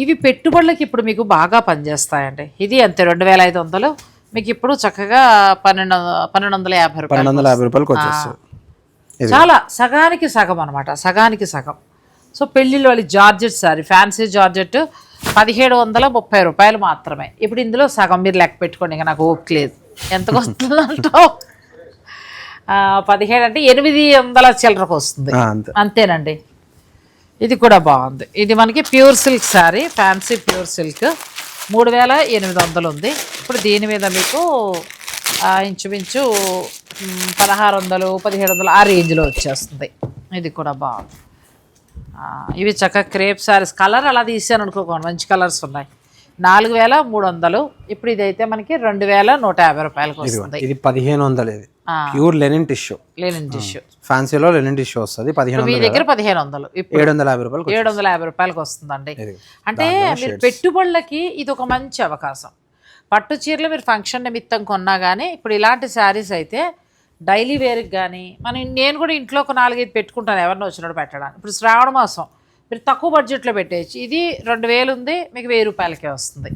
ఇవి పెట్టుబడులకి ఇప్పుడు మీకు బాగా పనిచేస్తాయండి. ఇది అంతే 2,500, మీకు ఇప్పుడు చక్కగా 1,250 రూపాయలు. చాలా సగానికి సగం అనమాట, సగానికి సగం. సో పెళ్ళిళ్ళు వాళ్ళు జార్జెట్ శారీ, ఫ్యాన్సీ జార్జెట్ 1,730 రూపాయలు మాత్రమే. ఇప్పుడు ఇందులో సగం మీరు లెక్క పెట్టుకోండి, ఇంకా నాకు ఓపిక లేదు. ఎంతకు వస్తుందంటావు? 17 అంటే 800 చిల్లరకు వస్తుంది, అంతేనండి. ఇది కూడా బాగుంది. ఇది మనకి pure silk sari, fancy pure silk 3,800 ఉంది. ఇప్పుడు దీని మీద మీకు ఇంచుమించు 1,600 1,700 ఆ రేంజ్లో వచ్చేస్తుంది. ఇది కూడా బాగుంది. ఇవి చక్కగా క్రేప్ శారీస్. కలర్ అలా తీసాను అనుకోకండి, మంచి కలర్స్ ఉన్నాయి. 4,300. ఇప్పుడు ఇదైతే మనకి 2,150 రూపాయలకి వస్తుంది. ఇది 1,500. ఇది ప్యూర్ లెనిన్ టిష్యూ. ఫ్యాన్సీలో లెనిన్ టిష్యూ వస్తుంది. 1,500. మీ దగ్గర 1,500, 750 రూపాయలు. 750 రూపాయలకి వస్తుందండి. అంటే మీరు పెట్టుబడులకి ఇది ఒక మంచి అవకాశం. పట్టు చీరలు మీరు ఫంక్షన్ నిమిత్తం కొన్నా కానీ ఇప్పుడు ఇలాంటి శారీస్ అయితే డైలీ వేర్కి కానీ నేను కూడా ఇంట్లో ఒక 4-5 పెట్టుకుంటాను, ఎవరినో వచ్చినప్పుడు పెట్టడానికి. ఇప్పుడు శ్రావణ మాసం మీరు తక్కువ బడ్జెట్లో పెట్టేయచ్చు. ఇది 2,000 ఉంది, మీకు 1,000 రూపాయలకే వస్తుంది.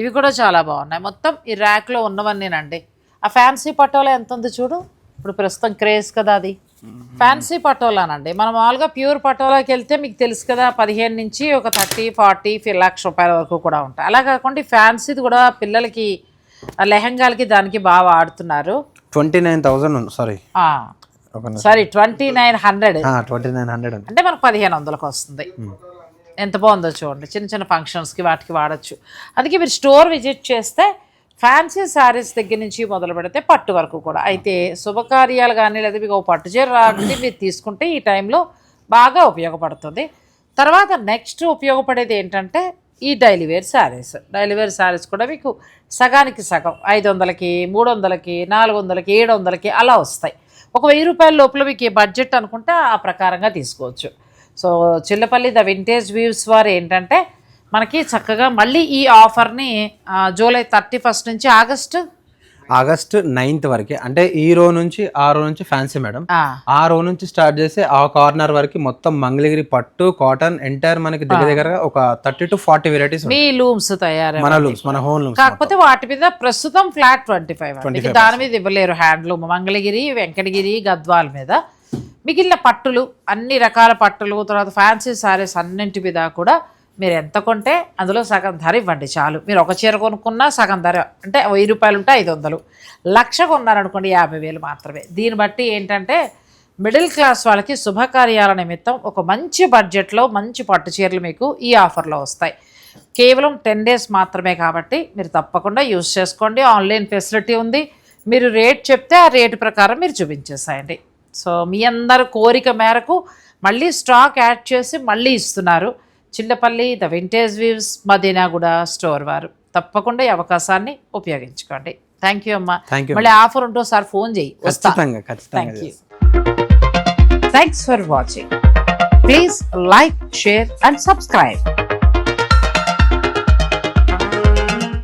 ఇవి కూడా చాలా బాగున్నాయి. మొత్తం ఈ ర్యాక్లో ఉన్నవన్నీనండి. ఆ ఫ్యాన్సీ పటోలా ఎంత ఉంది చూడు, ఇప్పుడు ప్రస్తుతం క్రేజ్ కదా అది. ఫ్యాన్సీ పటోలానండి. మనం మామూలుగా ప్యూర్ పటోలాకి వెళ్తే మీకు తెలుసు కదా 15 నుంచి ఒక 30, 40, 1,00,000 రూపాయల వరకు కూడా ఉంటాయి. అలా కాకుండా ఫ్యాన్సీది కూడా పిల్లలకి లెహంగాలకి దానికి బాగా వాడుతున్నారు. 29,000 సారీ 2,900 అంటే మనకు 1,500కి వస్తుంది. ఎంత బాగుందో చూడండి. చిన్న చిన్న ఫంక్షన్స్కి వాటికి వాడచ్చు. అందుకే మీరు స్టోర్ విజిట్ చేస్తే ఫ్యాన్సీ శారీస్ దగ్గర నుంచి మొదలు పెడితే పట్టు వరకు కూడా. అయితే శుభకార్యాలు కానీ లేదా మీకు పట్టు చీర రాంటి మీరు తీసుకుంటే ఈ టైంలో బాగా ఉపయోగపడుతుంది. తర్వాత నెక్స్ట్ ఉపయోగపడేది ఏంటంటే ఈ daily wear sarees. Daily wear sarees కూడా మీకు సగానికి సగం 500కి, 300కి, 400కి, 700కి అలా వస్తాయి. ఒక 1,000 రూపాయల లోపల మీకు ఏ బడ్జెట్ అనుకుంటే ఆ ప్రకారంగా తీసుకోవచ్చు. So Chillapalli the vintage weaves వారు ఏంటంటే మనకి చక్కగా మళ్ళీ ఈ ఆఫర్ని జూలై 31 నుంచి ఆగస్ట్ 9th వరకే. అంటే ఈ రో నుంచి ఆ రో నుంచి ఫ్యాన్సీ మేడం, ఆ రో నుంచి స్టార్ట్ చేసి ఆ కార్నర్ వరకు మొత్తం మంగళగిరి పట్టు, కాటన్ ఎంటైర్ మనకి దగ్గర ఒక 30 to 40 వెరైటీస్. మీ లూమ్స్ తయారు, మన లూమ్స్, మన హోమ్ లూమ్స్. కాకపోతే వాటి మీద ప్రస్తుతం ఫ్లాట్ 25. దాని మీద ఇవ్వలేరు. హ్యాండ్లూమ్ మంగళగిరి, వెంకటగిరి, గద్వాల్ మీద మిగిలిన పట్టులు, అన్ని రకాల పట్టులు, తర్వాత ఫ్యాన్సీ సారీస్ అన్నింటి మీద కూడా మీరు ఎంత కొంటే అందులో సగం ధర ఇవ్వండి చాలు. మీరు ఒక చీర కొనుక్కున్నా సగం ధర అంటే 1,000 రూపాయలు ఉంటే 500, 1,00,000 కొన్నారనుకోండి 50,000 మాత్రమే. దీన్ని బట్టి ఏంటంటే మిడిల్ క్లాస్ వాళ్ళకి శుభకార్యాల నిమిత్తం ఒక మంచి బడ్జెట్లో మంచి పట్టు చీరలు మీకు ఈ ఆఫర్లో వస్తాయి. కేవలం 10 days మాత్రమే కాబట్టి మీరు తప్పకుండా యూజ్ చేసుకోండి. ఆన్లైన్ ఫెసిలిటీ ఉంది. మీరు రేట్ చెప్తే ఆ రేటు ప్రకారం మీరు చూపించేసాయండి. సో మీ అందరు కోరిక మేరకు మళ్ళీ స్టాక్ యాడ్ చేసి మళ్ళీ ఇస్తున్నారు. Chillapalli the vintage weaves Madinaguda store వారు. తప్పకుండా ఈ అవకాశాన్ని ఉపయోగించుకోండి. థ్యాంక్ యూ అమ్మా. Thank you. మళ్ళీ ఆఫర్ ఉంటే ఒకసారి ఫోన్ చేయి, వస్తా. ఖచ్చితంగా thank you. Thanks for watching. Please like, share and subscribe.